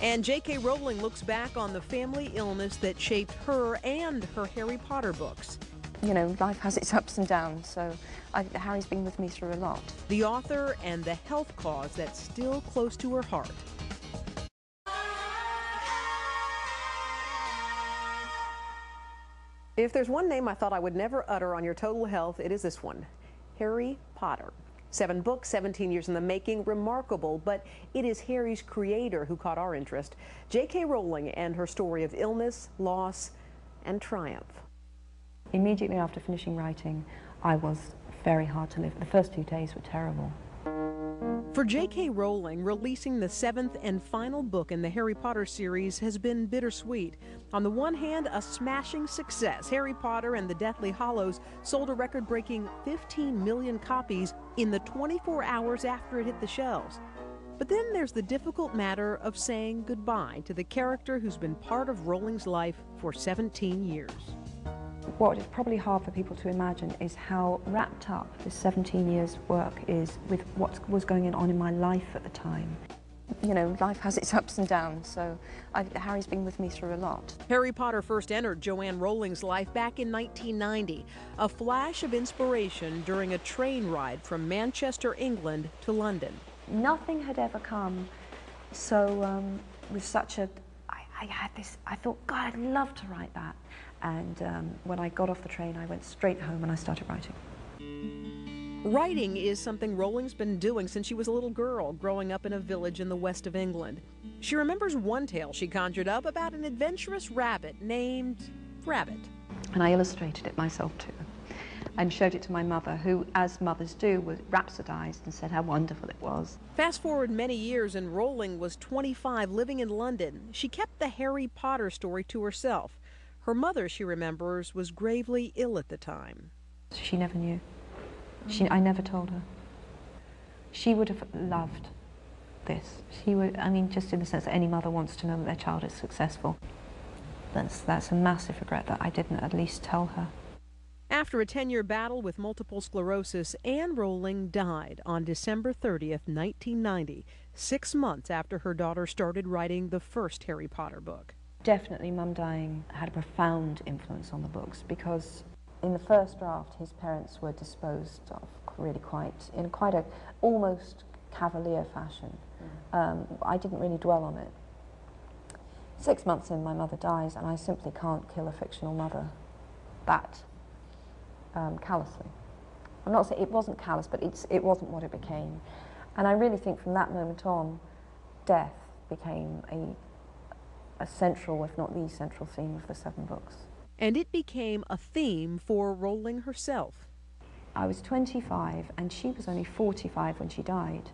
And J.K. Rowling looks back on the family illness that shaped her and her Harry Potter books. You know, life has its ups and downs, so Harry's been with me through a lot. The author and the health cause that's still close to her heart. If there's one name I thought I would never utter on your total health, it is this one, Harry Potter. 7 books, 17 years in the making, remarkable, but it is Harry's creator who caught our interest. J.K. Rowling and her story of illness, loss, and triumph. Immediately after finishing writing, I was very hard to live. The first 2 days were terrible. For J.K. Rowling, releasing the 7th and final book in the Harry Potter series has been bittersweet. On the one hand, a smashing success. Harry Potter and the Deathly Hallows sold a record-breaking 15 million copies in the 24 hours after it hit the shelves. But then there's the difficult matter of saying goodbye to the character who's been part of Rowling's life for 17 years. What is probably hard for people to imagine is how wrapped up this 17 years' work is with what was going on in my life at the time. You know, life has its ups and downs, so Harry's been with me through a lot. Harry Potter first entered Joanne Rowling's life back in 1990, a flash of inspiration during a train ride from Manchester, England to London. Nothing had ever come so with such a... I thought, God, I'd love to write that. And when I got off the train, I went straight home and I started writing. Writing is something Rowling's been doing since she was a little girl, growing up in a village in the west of England. She remembers one tale she conjured up about an adventurous rabbit named Rabbit. And I illustrated it myself too, and showed it to my mother, who, as mothers do, was rhapsodized and said how wonderful it was. Fast forward many years and Rowling was 25, living in London. She kept the Harry Potter story to herself. Her mother, she remembers, was gravely ill at the time. She never knew. I never told her. She would have loved this. She would, I mean, just in the sense that any mother wants to know that their child is successful. That's a massive regret that I didn't at least tell her. After a 10-year battle with multiple sclerosis, Anne Rowling died on December 30th, 1990, 6 months after her daughter started writing the first Harry Potter book. Definitely Mum dying had a profound influence on the books, because in the first draft his parents were disposed of really in quite a almost cavalier fashion. I didn't really dwell on it. 6 months in, my mother dies, and I simply can't kill a fictional mother that callously. I'm not saying it wasn't callous, but it wasn't what it became. And I really think from that moment on, death became a central, if not the central theme of the 7 books. And it became a theme for Rowling herself. I was 25 and she was only 45 when she died.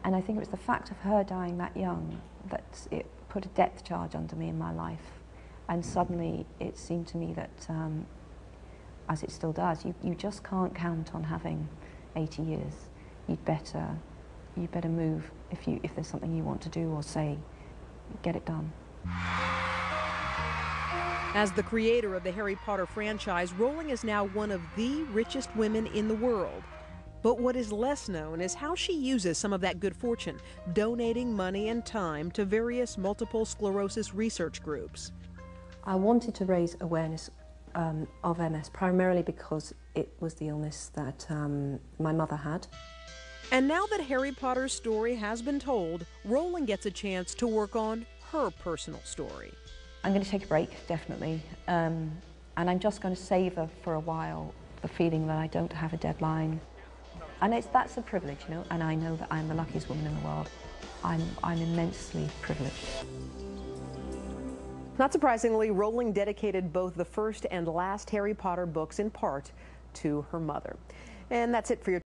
And I think it was the fact of her dying that young that it put a depth charge under me in my life. And suddenly it seemed to me that, as it still does, you just can't count on having 80 years. You'd better move if there's something you want to do or say, get it done. As the creator of the Harry Potter franchise, Rowling is now one of the richest women in the world. But what is less known is how she uses some of that good fortune, donating money and time to various multiple sclerosis research groups. I wanted to raise awareness of MS, primarily because it was the illness that my mother had. And now that Harry Potter's story has been told, Rowling gets a chance to work on her personal story. I'm going to take a break, definitely, and I'm just going to savour for a while the feeling that I don't have a deadline. And that's a privilege, you know, and I know that I'm the luckiest woman in the world. I'm immensely privileged. Not surprisingly, Rowling dedicated both the first and last Harry Potter books in part to her mother. And that's it for your